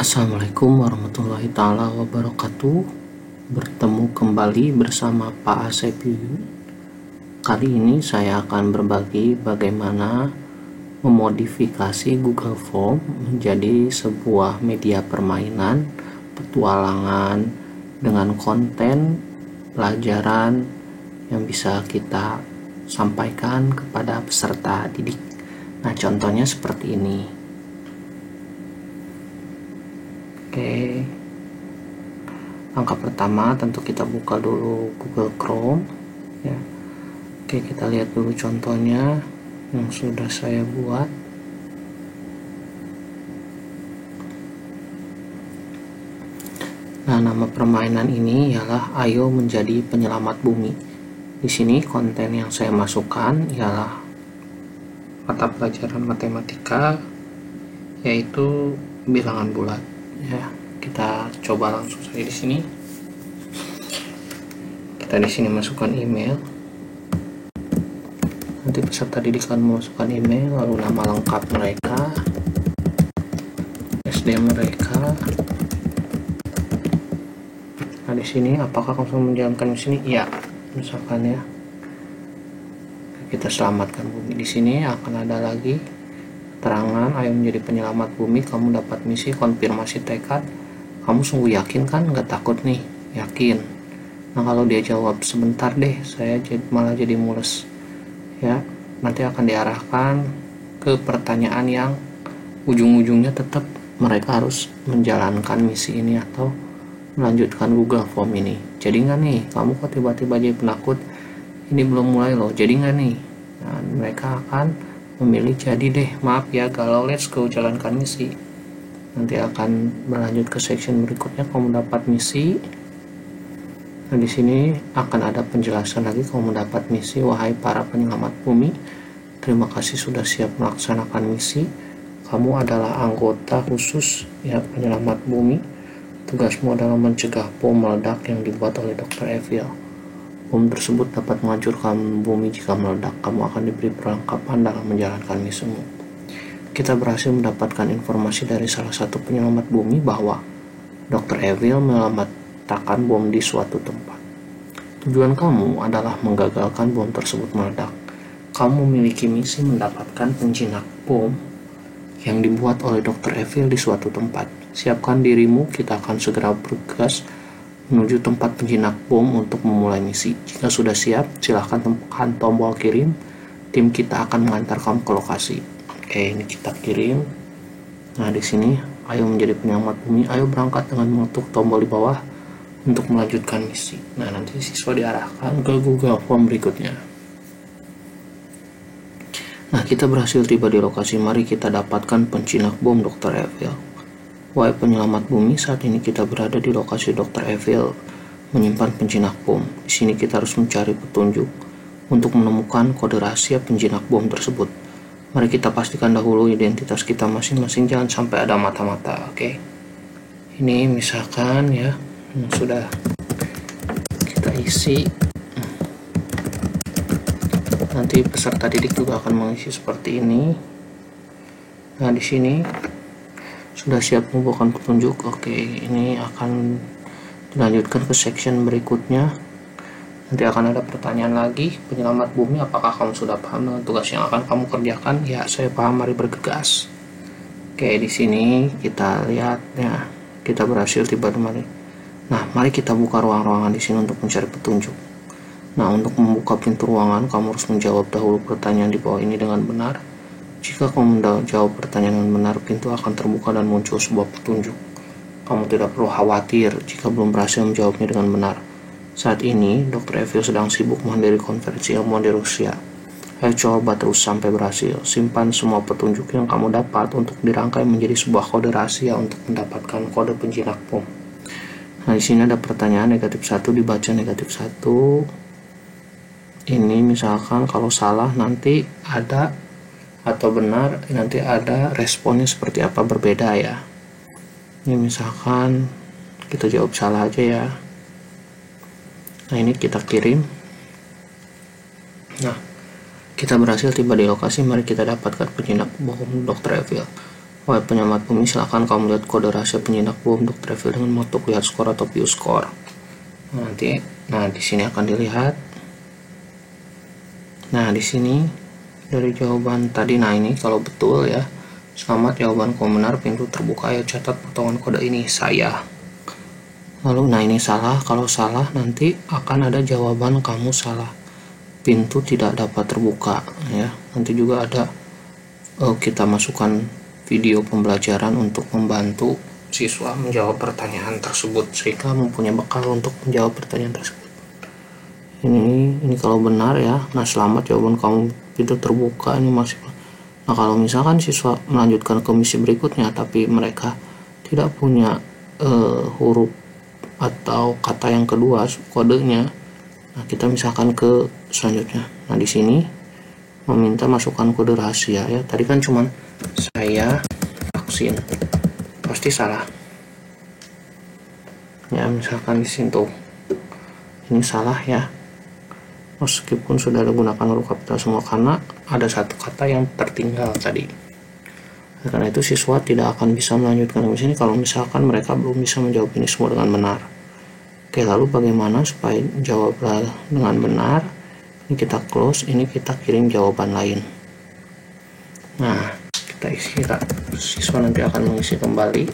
Assalamualaikum warahmatullahi taala wabarakatuh. Bertemu kembali bersama Pak Asepi. Kali ini saya akan berbagi bagaimana memodifikasi Google Form menjadi sebuah media permainan, petualangan dengan konten pelajaran yang bisa kita sampaikan kepada peserta didik. Nah, contohnya seperti ini. Oke, langkah pertama tentu kita buka dulu Google Chrome ya. Oke, kita lihat dulu contohnya yang sudah saya buat. Nah, nama permainan ini ialah Ayo Menjadi Penyelamat Bumi. Di sini konten yang saya masukkan ialah mata pelajaran matematika, yaitu bilangan bulat. Ya, kita coba langsung saja di sini. Kita di sini masukkan email. Nanti peserta didik akan memasukkan email, lalu nama lengkap mereka, SD mereka. Nah, di sini apakah kamu menjalankan di sini? Iya, misalkan ya. Kita selamatkan bumi. Di sini akan ada lagi keterangan, ayo menjadi penyelamat bumi, kamu dapat misi konfirmasi tekad. Kamu sungguh yakin kan? Nggak takut nih? Yakin. Nah, kalau dia jawab sebentar deh, saya malah jadi mules ya, nanti akan diarahkan ke pertanyaan yang ujung-ujungnya tetap mereka harus menjalankan misi ini atau melanjutkan Google Form ini. Jadi nggak nih? Kamu kok tiba-tiba jadi penakut? Ini belum mulai loh, jadi nggak nih? Nah, mereka akan memilih jadi deh, maaf ya galau, let's go, jalankan misi. Nanti akan berlanjut ke section berikutnya, kamu dapat misi. Nah, di sini akan ada penjelasan lagi, kamu mendapat misi, wahai para penyelamat bumi, terima kasih sudah siap melaksanakan misi. Kamu adalah anggota khusus ya penyelamat bumi. Tugasmu adalah mencegah bom meledak yang dibuat oleh Dr. Evil. Bom tersebut dapat menghancurkan bumi jika meledak. Kamu akan diberi perlengkapan dalam menjalankan misimu. Kita berhasil mendapatkan informasi dari salah satu penyelamat bumi bahwa Dr. Evil meletakkan bom di suatu tempat. Tujuan kamu adalah menggagalkan bom tersebut meledak. Kamu memiliki misi mendapatkan penjinak bom yang dibuat oleh Dr. Evil di suatu tempat. Siapkan dirimu, kita akan segera bergegas menuju tempat penjinak bom untuk memulai misi. Jika sudah siap, silahkan tekan tombol kirim. Tim kita akan mengantar kamu ke lokasi. Oke, ini kita kirim. Nah, di sini, ayo menjadi penyelamat bumi. Ayo berangkat dengan mengetuk tombol di bawah untuk melanjutkan misi. Nah, nanti siswa diarahkan ke Google Form berikutnya. Nah, kita berhasil tiba di lokasi. Mari kita dapatkan penjinak bom Dr. Evil. Wahai penyelamat bumi, saat ini kita berada di lokasi Dr. Evil menyimpan penjinak bom. Di sini kita harus mencari petunjuk untuk menemukan kode rahasia penjinak bom tersebut. Mari kita pastikan dahulu identitas kita masing-masing, jangan sampai ada mata-mata. Oke. Ini misalkan ya, yang sudah kita isi. Nanti peserta didik juga akan mengisi seperti ini. Nah, di sini sudah siap membuahkan petunjuk. Oke, ini akan dilanjutkan ke section berikutnya. Nanti akan ada pertanyaan lagi, penyelamat bumi, apakah kamu sudah paham dengan tugas yang akan kamu kerjakan? Ya, saya paham, mari bergegas. Oke, di sini kita lihat ya, kita berhasil tiba di mari. Nah, mari kita buka ruang-ruangan di sini untuk mencari petunjuk. Nah, untuk membuka pintu ruangan, kamu harus menjawab dahulu pertanyaan di bawah ini dengan benar. Jika kamu menjawab pertanyaan dengan benar, pintu akan terbuka dan muncul sebuah petunjuk. Kamu tidak perlu khawatir jika belum berhasil menjawabnya dengan benar. Saat ini, Dr. Evil sedang sibuk menghadiri konferensi ilmuwan di Rusia. Ayo coba terus sampai berhasil. Simpan semua petunjuk yang kamu dapat untuk dirangkai menjadi sebuah kode rahasia untuk mendapatkan kode penjinak bom. Nah, di sini ada pertanyaan negatif 1, dibaca negatif 1. Ini misalkan kalau salah nanti ada, atau benar nanti ada responnya seperti apa, berbeda ya. Ini misalkan kita jawab salah aja ya. Nah, ini kita kirim. Nah, kita berhasil tiba di lokasi. Mari kita dapatkan penjinak bom Dr. Evil. Wahai penyelamat bumi, silakan kamu lihat kode rahasia penjinak bom Dr. Evil dengan moto lihat skor atau view score. Nah, di sini akan dilihat. Nah, di sini dari jawaban tadi, nah ini kalau betul ya, selamat, jawaban kamu benar, pintu terbuka, ayo catat potongan kode ini, saya. Lalu, nah ini salah, kalau salah nanti akan ada jawaban kamu salah, pintu tidak dapat terbuka ya. Nanti juga ada kita masukkan video pembelajaran untuk membantu siswa menjawab pertanyaan tersebut sehingga mempunyai bekal untuk menjawab pertanyaan tersebut. Ini kalau benar ya. Nah, selamat, jawaban kamu pintu terbuka, ini masih. Nah, kalau misalkan siswa melanjutkan ke misi berikutnya tapi mereka tidak punya huruf atau kata yang kedua kodenya, nah kita misalkan ke selanjutnya. Nah, di sini meminta masukkan kode rahasia ya. Tadi kan cuman saya vaksin, pasti salah ya. Misalkan di sini tuh ini salah ya, meskipun sudah digunakan huruf kapital semua karena ada satu kata yang tertinggal tadi. Karena itu siswa tidak akan bisa melanjutkan ke sini kalau misalkan mereka belum bisa menjawab ini semua dengan benar. Oke, lalu bagaimana supaya jawab dengan benar? Ini kita close, ini kita kirim jawaban lain. Nah, kita isi, siswa nanti akan mengisi kembali.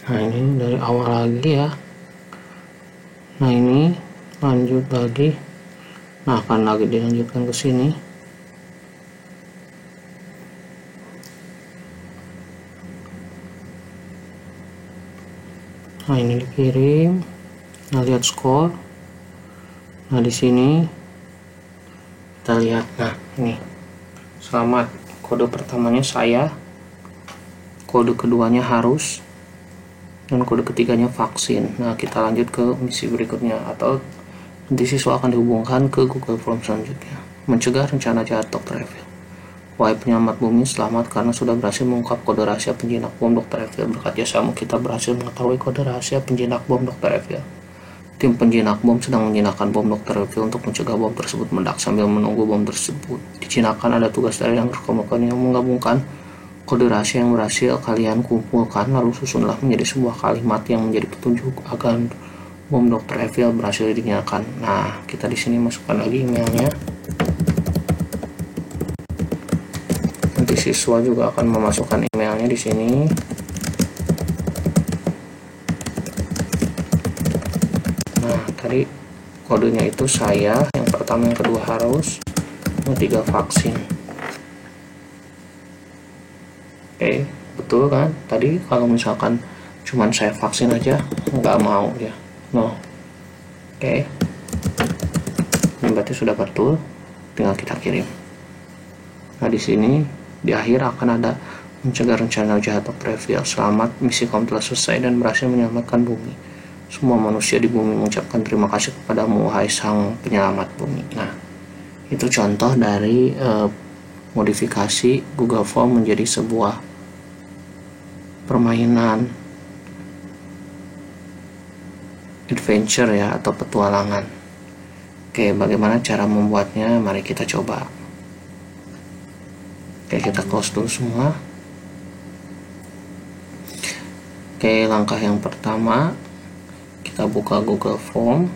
Nah, ini dari awal lagi ya. Nah, ini lanjut lagi. Nah, akan lagi dilanjutkan ke sini. Nah, ini dikirim. Nah, lihat skor. Nah, di sini kita lihat. Nah, ini selamat, kode pertamanya saya, kode keduanya harus, dan kode ketiganya vaksin. Nah, kita lanjut ke misi berikutnya, atau nanti siswa akan dihubungkan ke Google Form selanjutnya. Mencegah rencana jahat Dr. Evil. Wahai penyelamat bumi, selamat karena sudah berhasil mengungkap kode rahasia penjinak bom Dr. Evil. Berkat jasamu kita berhasil mengetahui kode rahasia penjinak bom Dr. Evil. Tim penjinak bom sedang menjinakkan bom Dr. Evil untuk mencegah bom tersebut meledak. Sambil menunggu bom tersebut dijinakkan, ada tugas dari yang berkelompok yang menggabungkan kode rahasia yang berhasil kalian kumpulkan, lalu susunlah menjadi sebuah kalimat yang menjadi petunjuk agar bom Dr. Evil berhasil dinyalakan. Nah, kita di sini masukkan lagi emailnya. Nanti siswa juga akan memasukkan emailnya di sini. Nah, tadi kodenya itu saya, yang pertama, yang kedua harus, yang ketiga vaksin. Oke, betul kan? Tadi kalau misalkan cuman saya vaksin aja nggak mau ya. No. Oke. Ini berarti sudah betul, tinggal kita kirim. Nah, di sini di akhir akan ada mencegah rencana jahat Dr. Evil. Selamat, misi kamu telah selesai dan berhasil menyelamatkan bumi. Semua manusia di bumi mengucapkan terima kasih kepadamu, wahai sang penyelamat bumi. Nah, itu contoh dari modifikasi Google Form menjadi sebuah permainan adventure ya, atau petualangan. Oke, bagaimana cara membuatnya? Mari kita coba. Oke, kita close dulu semua. Oke, langkah yang pertama, kita buka Google Form.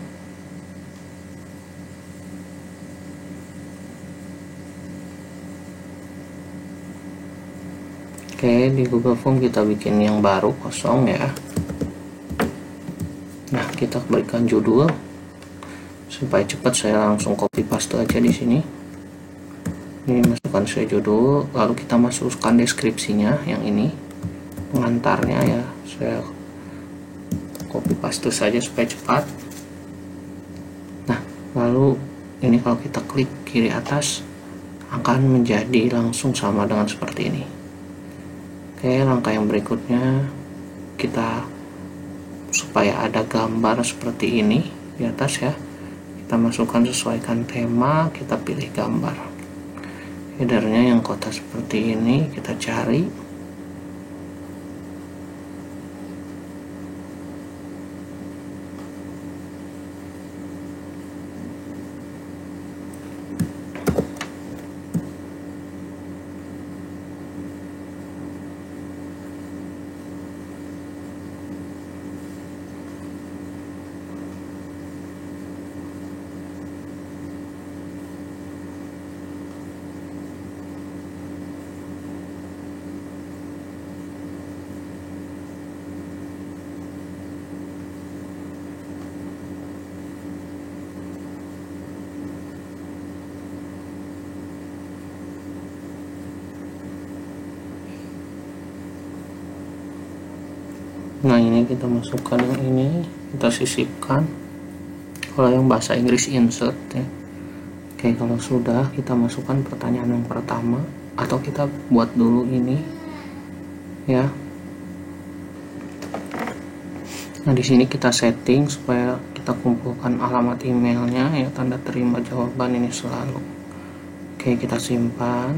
Oke, di Google Form kita bikin yang baru, kosong ya. Nah, kita berikan judul. Supaya cepat saya langsung copy paste aja di sini. Ini masukkan saya judul, lalu kita masukkan deskripsinya yang ini, pengantarnya ya. Saya copy paste saja supaya cepat. Nah, lalu ini kalau kita klik kiri atas akan menjadi langsung sama dengan seperti ini. Oke, langkah yang berikutnya, kita supaya ada gambar seperti ini di atas ya, kita masukkan, sesuaikan tema, kita pilih gambar. Headernya yang kotak seperti ini, kita cari. Nah, ini kita masukkan yang ini, kita sisipkan. Kalau yang bahasa Inggris insert ya. Oke, kalau sudah, kita masukkan pertanyaan yang pertama, atau kita buat dulu ini ya. Nah, di sini kita setting supaya kita kumpulkan alamat emailnya ya, tanda terima jawaban ini selalu. Oke, kita simpan.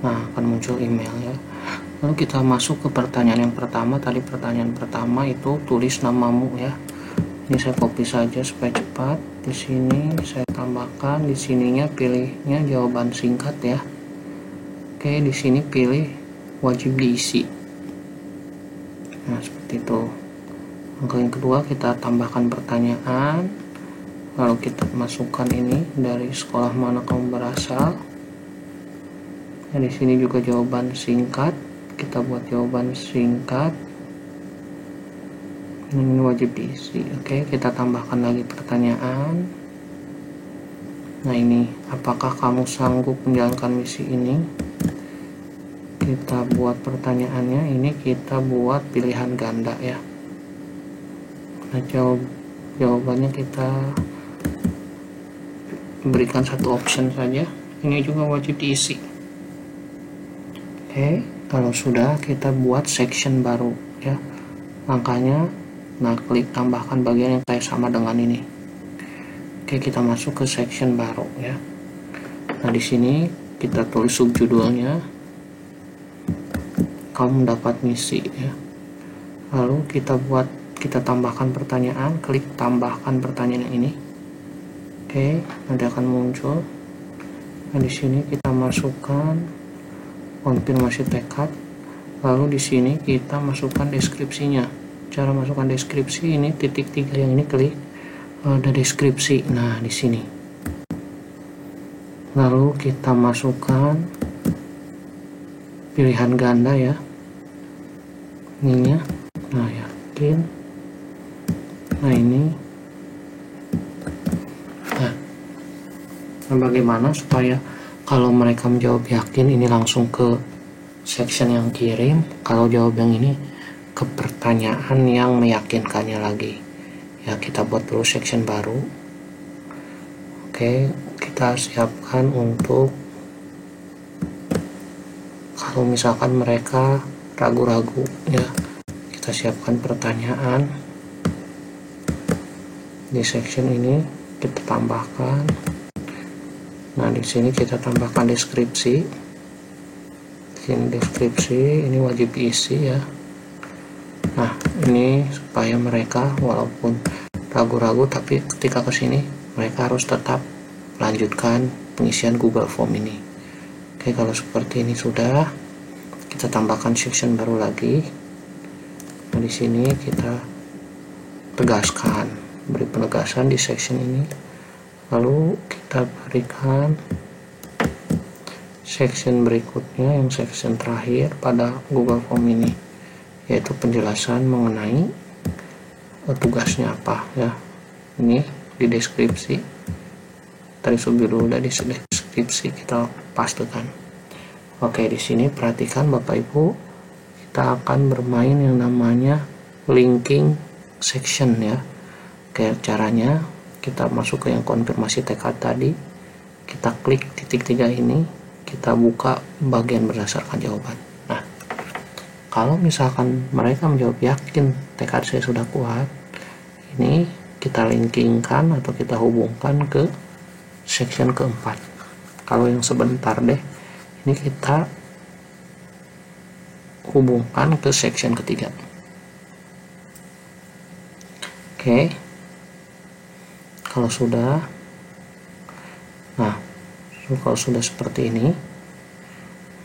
Nah, akan muncul email ya. Lalu kita masuk ke pertanyaan yang pertama. Tadi pertanyaan pertama itu tulis namamu ya. Ini saya copy saja supaya cepat. Di sini saya tambahkan, di sininya pilihnya jawaban singkat ya. Oke, di sini pilih wajib diisi. Nah, seperti itu. Langkah yang kedua, kita tambahkan pertanyaan. Lalu kita masukkan ini dari sekolah mana kamu berasal. Nah, di sini juga jawaban singkat. Kita buat jawaban singkat. Ini wajib diisi. Oke, kita tambahkan lagi pertanyaan. Nah, ini apakah kamu sanggup menjalankan misi ini? Kita buat pertanyaannya, ini kita buat pilihan ganda ya. Nah, jawabannya kita berikan satu option saja. Ini juga wajib diisi. Oke, kalau sudah, kita buat section baru ya. Langkahnya, nah, klik tambahkan bagian yang kayak sama dengan ini. Oke, kita masuk ke section baru ya. Nah, di sini kita tulis subjudulnya, kamu mendapat misi ya. Lalu kita tambahkan pertanyaan, klik tambahkan pertanyaan yang ini. Oke, nanti akan muncul. Nah, di sini kita masukkan konfirmasi tekad. Lalu di sini kita masukkan deskripsinya. Cara masukkan deskripsi ini titik 3 yang ini, klik ada deskripsi. Nah, di sini. Lalu kita masukkan pilihan ganda ya. Ininya. Nah, yakin. Nah, ini. Nah, bagaimana supaya kalau mereka menjawab yakin ini langsung ke section yang kirim, kalau jawab yang ini ke pertanyaan yang meyakinkannya lagi ya. Kita buat dulu section baru. Oke, kita siapkan untuk kalau misalkan mereka ragu-ragu ya, kita siapkan pertanyaan di section ini, kita tambahkan. Nah, di sini kita tambahkan deskripsi. Di sini deskripsi, ini wajib diisi ya. Nah, ini supaya mereka walaupun ragu-ragu, tapi ketika ke sini mereka harus tetap lanjutkan pengisian Google Form ini. Oke, kalau seperti ini sudah, kita tambahkan section baru lagi. Nah, di sini kita tegaskan, beri penegasan di section ini. Lalu kita berikan section berikutnya, yang section terakhir pada Google Form ini, yaitu penjelasan mengenai tugasnya apa ya. Ini di deskripsi, tadi subjudul udah di deskripsi, kita pastekan. Oke, di sini perhatikan Bapak Ibu, kita akan bermain yang namanya linking section ya. Oke, caranya kita masuk ke yang konfirmasi tekad tadi, kita klik titik 3 ini, kita buka bagian berdasarkan jawaban. Nah, kalau misalkan mereka menjawab yakin tekad saya sudah kuat, ini kita linkingkan atau kita hubungkan ke section keempat. Kalau yang sebentar deh, ini kita hubungkan ke section ketiga. Oke, kalau sudah, nah, kalau sudah seperti ini,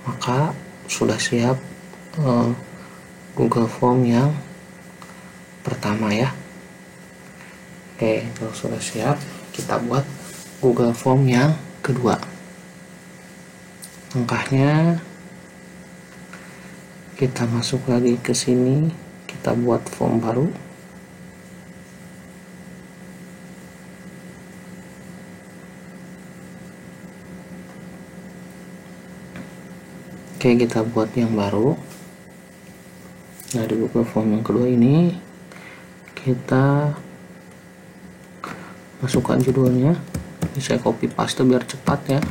maka sudah siap Google Form yang pertama ya. Oke, kalau sudah siap, kita buat Google Form yang kedua. Langkahnya, kita masuk lagi ke sini, kita buat form baru. Oke, kita buat yang baru. Nah, di Google Form yang kedua ini kita masukkan judulnya. Ini saya copy paste biar cepat ya.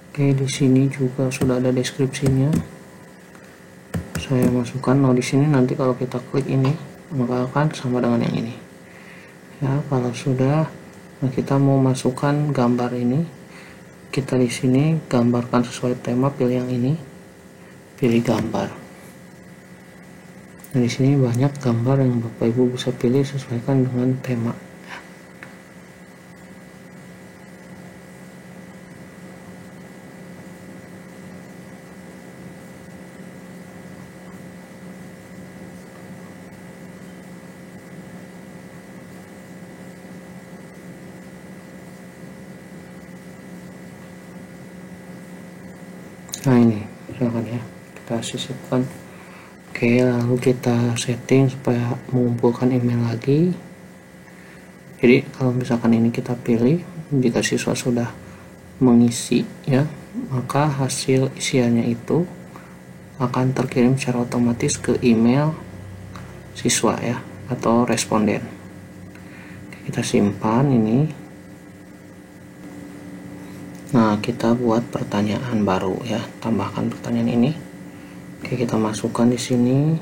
Oke, di sini juga sudah ada deskripsinya. Saya masukkan. Nah, di sini nanti kalau kita klik ini maka akan sama dengan yang ini. Ya, kalau sudah, nah kita mau masukkan gambar ini. Kita di sini gambarkan sesuai tema, pilih yang ini. Pilih gambar. Nah, di sini banyak gambar yang Bapak Ibu bisa pilih sesuaikan dengan tema. Nah, ini misalkan ya, kita sisipkan. Oke, lalu kita setting supaya mengumpulkan email lagi. Jadi kalau misalkan ini kita pilih, jika siswa sudah mengisi ya, maka hasil isiannya itu akan terkirim secara otomatis ke email siswa ya, atau responden. Oke, kita simpan ini. Nah, kita buat pertanyaan baru ya, tambahkan pertanyaan ini. Oke, kita masukkan di sini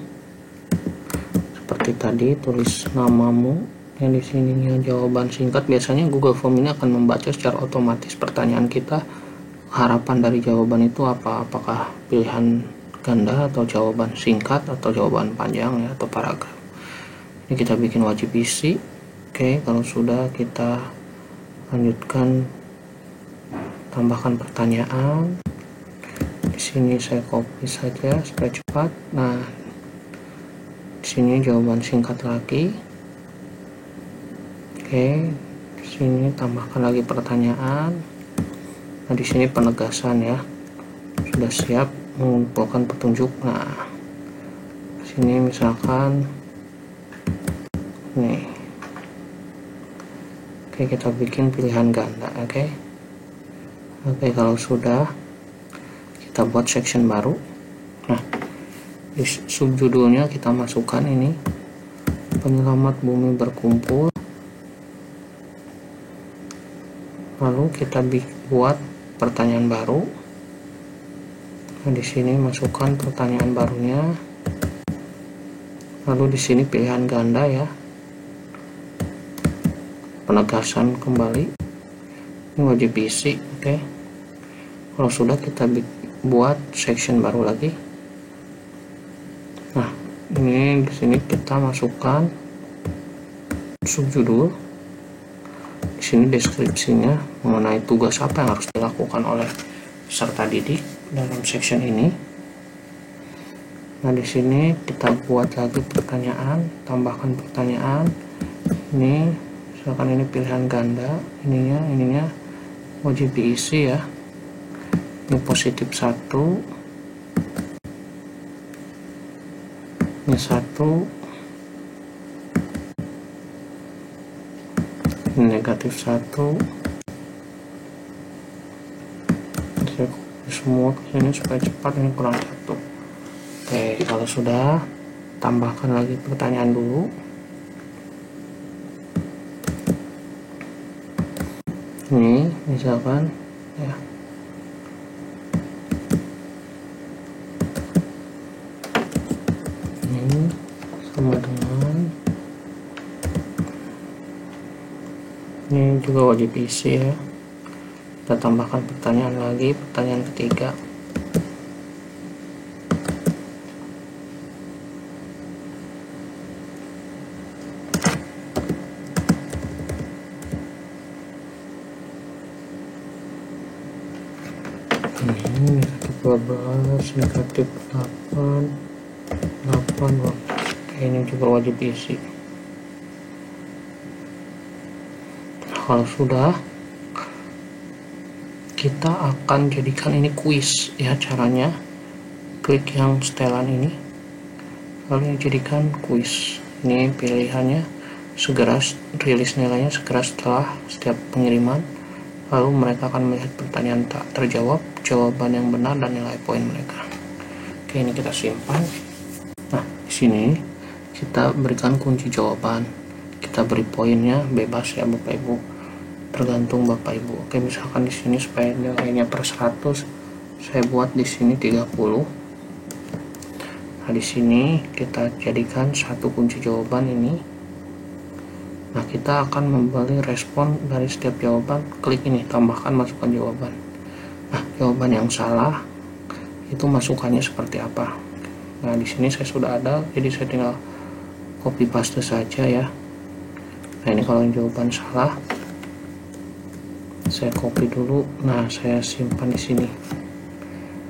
seperti tadi, tulis namamu. Yang di sininya jawaban singkat. Biasanya Google Form ini akan membaca secara otomatis pertanyaan kita. Harapan dari jawaban itu apa? Apakah pilihan ganda atau jawaban singkat atau jawaban panjang ya, atau paragraf. Ini kita bikin wajib isi. Oke, kalau sudah kita lanjutkan. Tambahkan pertanyaan. Di sini saya copy saja supaya cepat. Nah, di sini jawaban singkat lagi. Oke, di sini tambahkan lagi pertanyaan. Nah, di sini penegasan ya. Sudah siap mengumpulkan petunjuk. Nah, di sini misalkan nih. Oke, kita bikin pilihan ganda. Oke, kalau sudah, kita buat section baru. Nah, di subjudulnya kita masukkan ini, penyelamat bumi berkumpul. Lalu kita buat pertanyaan baru. Nah, di sini masukkan pertanyaan barunya. Lalu di sini pilihan ganda ya. Penegasan kembali. Ini wajib isi, oke. Kalau sudah, kita buat section baru lagi. Nah, ini di sini kita masukkan subjudul. Di sini deskripsinya mengenai tugas apa yang harus dilakukan oleh peserta didik dalam section ini. Nah, di sini kita buat lagi pertanyaan, tambahkan pertanyaan. Ini misalkan ini pilihan ganda, ininya wajib diisi ya. Ini positif 1, ini 1, ini negatif 1. Saya semua ke sini supaya cepat, ini kurang 1. Oke, kalau sudah, tambahkan lagi pertanyaan dulu. Ini misalkan ya, ini sama dengan ini juga wajib isi ya. Kita tambahkan pertanyaan lagi, pertanyaan ketiga. Ini negatif 12, negatif 8, 8. Oke, ini juga wajib diisi. Kalau sudah, kita akan jadikan ini kuis ya. Caranya klik yang setelan ini, lalu jadikan kuis. Ini pilihannya segera rilis nilainya segera setelah setiap pengiriman. Lalu mereka akan melihat pertanyaan tak terjawab, jawaban yang benar, dan nilai poin mereka. Oke, ini kita simpan. sini kita berikan kunci jawaban, kita beri poinnya bebas ya Bapak Ibu, tergantung Bapak Ibu. Oke, misalkan di sini supaya nilainya per 100 saya buat di sini 30. Nah, di sini kita jadikan satu kunci jawaban ini. Nah, kita akan memberi respon dari setiap jawaban, klik ini, tambahkan masukkan jawaban. Nah, jawaban yang salah itu masukannya seperti apa. Nah, di sini saya sudah ada, jadi saya tinggal copy paste saja ya. Nah, ini kalau jawaban salah, saya copy dulu. Nah, saya simpan di sini.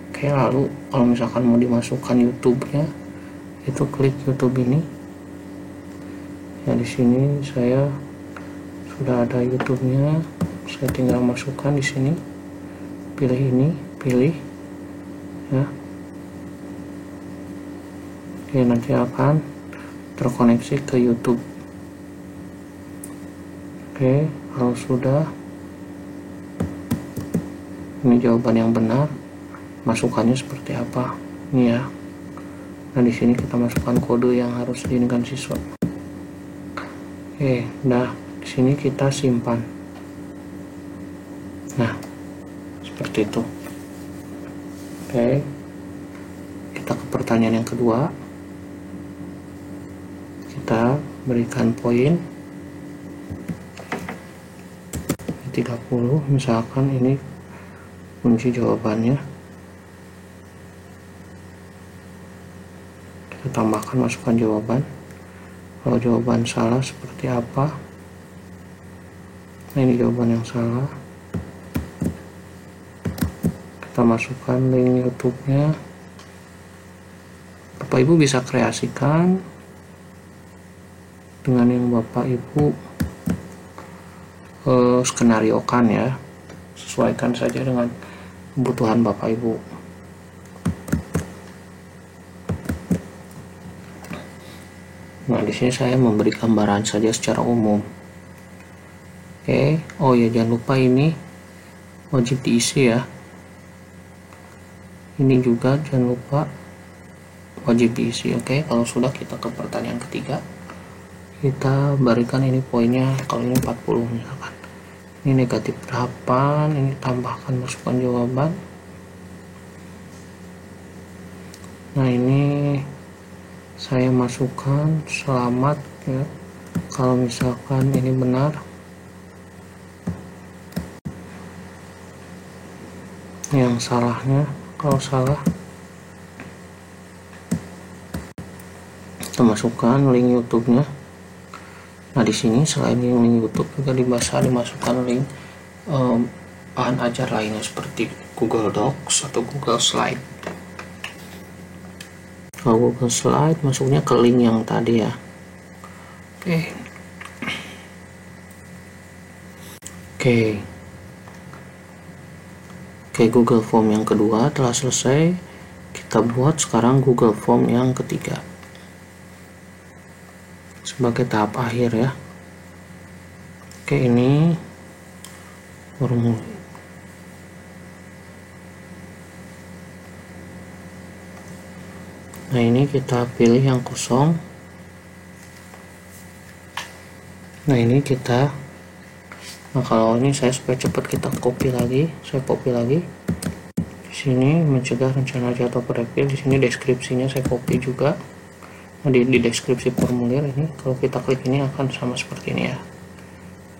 Oke, lalu kalau misalkan mau dimasukkan YouTube-nya, itu klik YouTube ini. Ya, di sini saya sudah ada YouTube-nya. Saya tinggal masukkan di sini. Pilih ini, pilih ya. Oke, nanti akan terkoneksi ke YouTube. Oke, kalau sudah, ini jawaban yang benar. Masukannya seperti apa? Ini ya. Nah, di sini kita masukkan kode yang harus diinginkan siswa. Oke, nah di sini kita simpan. Nah, seperti itu. Oke, kita ke pertanyaan yang kedua. Kita berikan poin 30, misalkan ini kunci jawabannya. Kita tambahkan masukkan jawaban. Kalau jawaban salah seperti apa? Nah, ini jawaban yang salah. Kita masukkan link YouTube-nya. Bapak Ibu bisa kreasikan dengan yang Bapak Ibu skenariokan ya. Sesuaikan saja dengan kebutuhan Bapak Ibu. Nah, di sini saya memberi gambaran saja secara umum. Oke, oh ya, jangan lupa ini wajib diisi ya. Ini juga jangan lupa wajib diisi. Oke, kalau sudah, kita ke pertanyaan ketiga. Kita berikan ini poinnya, kalau ini 40 misalkan. Ini negatif 8, ini tambahkan masukkan jawaban. Nah, ini saya masukkan selamat ya. Kalau misalkan ini benar, yang salahnya kalau salah kita masukkan link YouTube-nya. Nah, di sini selain link YouTube juga bisa dimasukkan link bahan ajar lainnya seperti Google Docs atau Google Slide. Kalau Google Slide masuknya ke link yang tadi ya. Oke, Google Form yang kedua telah selesai. Kita buat sekarang Google Form yang ketiga sebagai tahap akhir ya. Oke, ini formulir. Nah, ini kita pilih yang kosong. Nah, ini kita, nah kalau ini saya supaya cepat, kita copy lagi, saya copy lagi. Di sini mencegah rencana jatuh proyektil, di sini deskripsinya saya copy juga. Nah, di deskripsi formulir ini kalau kita klik ini akan sama seperti ini ya.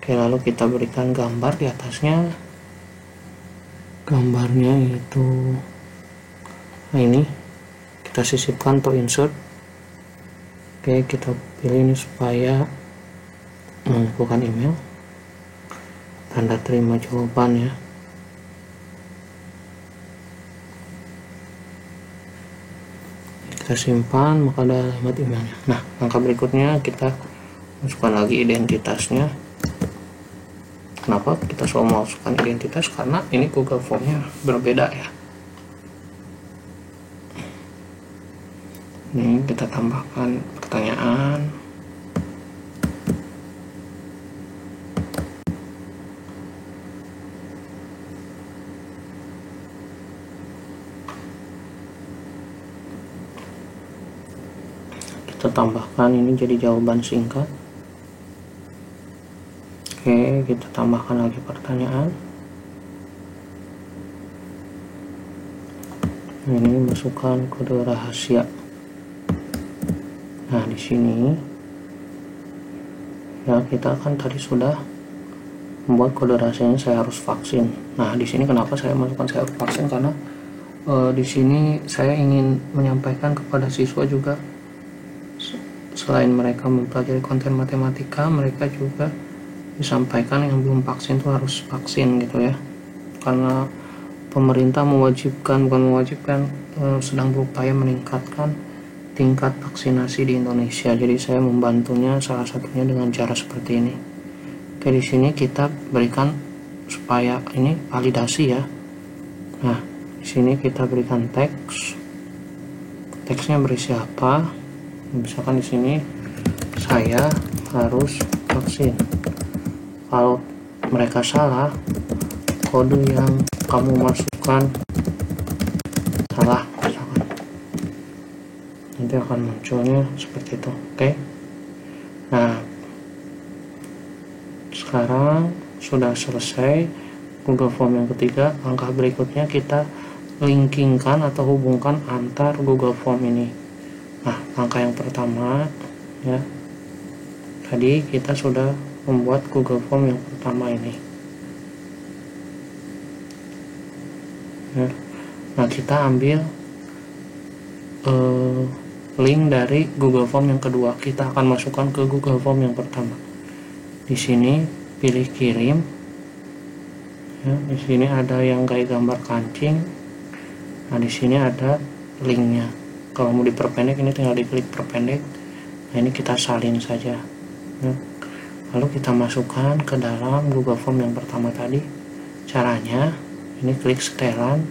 Oke, lalu kita berikan gambar di atasnya. Gambarnya itu, nah ini kita sisipkan atau insert. Oke, kita pilih ini supaya mengumpulkan email, tanda terima jawaban ya. Kita simpan, maka ada alamat emailnya. Nah, langkah berikutnya kita masukkan lagi identitasnya. Kenapa kita selalu masukkan identitas? Karena ini Google Formnya berbeda ya. Ini kita tambahkan pertanyaan. kita tambahkan ini jadi jawaban singkat. Oke, kita tambahkan lagi pertanyaan. Ini masukkan kode rahasia. Nah, di sini ya kita kan tadi sudah membuat kode rahasianya saya harus vaksin. Nah, di sini kenapa saya masukkan saya harus vaksin, karena di sini saya ingin menyampaikan kepada siswa juga, selain mereka mempelajari konten matematika, mereka juga disampaikan yang belum vaksin itu harus vaksin gitu ya, karena pemerintah sedang berupaya meningkatkan tingkat vaksinasi di Indonesia. Jadi saya membantunya salah satunya dengan cara seperti ini. Oke, di sini kita berikan supaya ini validasi ya. Nah, di sini kita berikan teks. Teksnya berisi apa? Misalkan di sini saya harus vaksin. Kalau mereka salah, kode yang kamu masukkan salah misalkan, nanti akan munculnya seperti itu. Oke. Nah, sekarang sudah selesai Google Form yang ketiga. Langkah berikutnya kita linkingkan atau hubungkan antar Google Form ini. Nah, langkah yang pertama ya, tadi kita sudah membuat Google Form yang pertama ini ya. Nah, kita ambil link dari Google Form yang kedua, kita akan masukkan ke Google Form yang pertama. Di sini pilih kirim ya, di sini ada yang kayak gambar kancing. Nah, di sini ada linknya. Kalau mau diperpendek ini tinggal diklik perpendek. Nah, ini kita salin saja ya. Lalu kita masukkan ke dalam Google Form yang pertama tadi. Caranya ini klik setelan,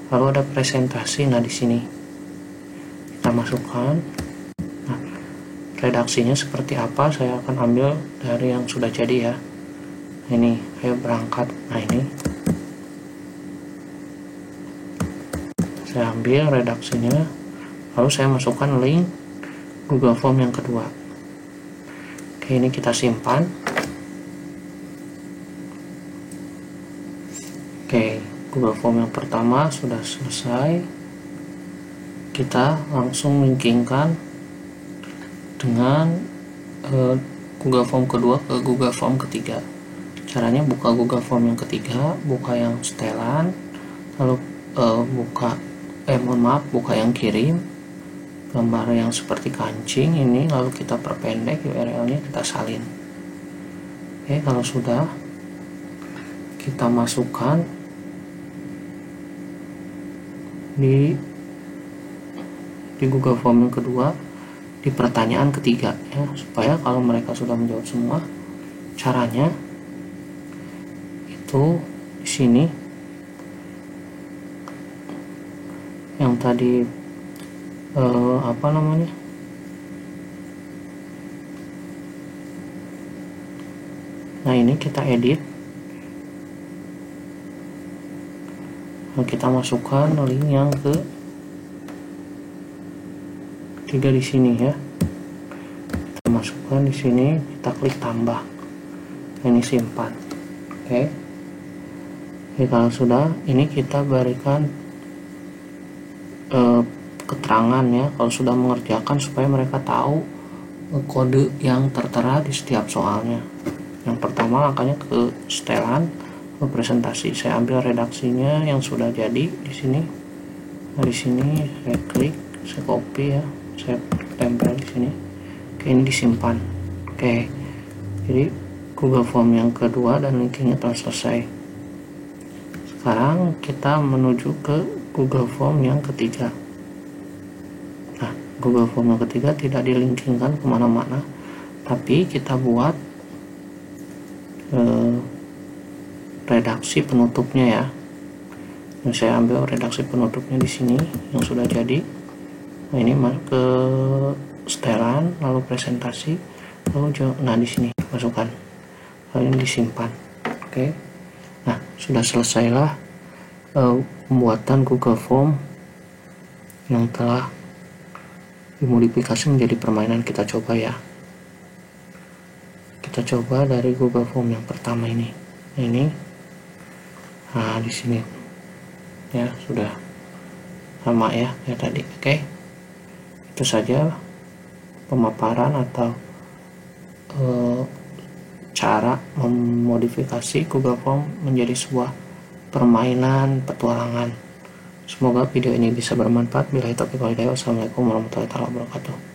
lalu ada presentasi. Nah, di sini kita masukkan. Nah, redaksinya seperti apa saya akan ambil dari yang sudah jadi ya. Ini ayo berangkat. Nah, ini saya ambil redaksinya, lalu saya masukkan link Google Form yang kedua. Oke, ini kita simpan. Oke, Google Form yang pertama sudah selesai. Kita langsung linkingkan dengan Google Form kedua ke Google Form ketiga. Caranya buka Google Form yang ketiga, buka yang setelan, lalu buka yang kirim, gambar yang seperti kancing ini, lalu kita perpendek URL-nya, kita salin. Oke, kalau sudah kita masukkan di Google Form yang kedua di pertanyaan ketiga ya, supaya kalau mereka sudah menjawab semua. Caranya itu di sini yang tadi nah, ini kita edit, nah, kita masukkan link yang ke tiga di sini ya. Kita masukkan di sini, kita klik tambah, ini simpan. Oke. Oke, kalau sudah ini kita berikan keterangan ya kalau sudah mengerjakan, supaya mereka tahu kode yang tertera di setiap soalnya. Yang pertama angkanya ke setelan, ke presentasi. Saya ambil redaksinya yang sudah jadi di sini. Nah, di sini saya klik, saya copy ya, saya tempel di sini. Oke, ini disimpan. Oke, jadi Google Form yang kedua dan linkingnya telah selesai. Sekarang kita menuju ke Google Form yang ketiga. Google Form yang ketiga tidak dilinkingkan kemana-mana, tapi kita buat redaksi penutupnya ya. Nah, saya ambil redaksi penutupnya di sini yang sudah jadi. Nah, ini ke setelan, lalu presentasi, lalu nah di sini masukkan, lalu ini disimpan. Oke. Nah, sudah selesailah pembuatan Google Form yang telah dimodifikasi menjadi permainan. Kita coba ya, kita coba dari Google Form yang pertama ini. Nah di sini ya sudah sama ya kayak tadi. Oke, itu saja pemaparan atau cara memodifikasi Google Form menjadi sebuah permainan petualangan. Semoga video ini bisa bermanfaat. Bila itu, wassalamualaikum warahmatullahi wabarakatuh.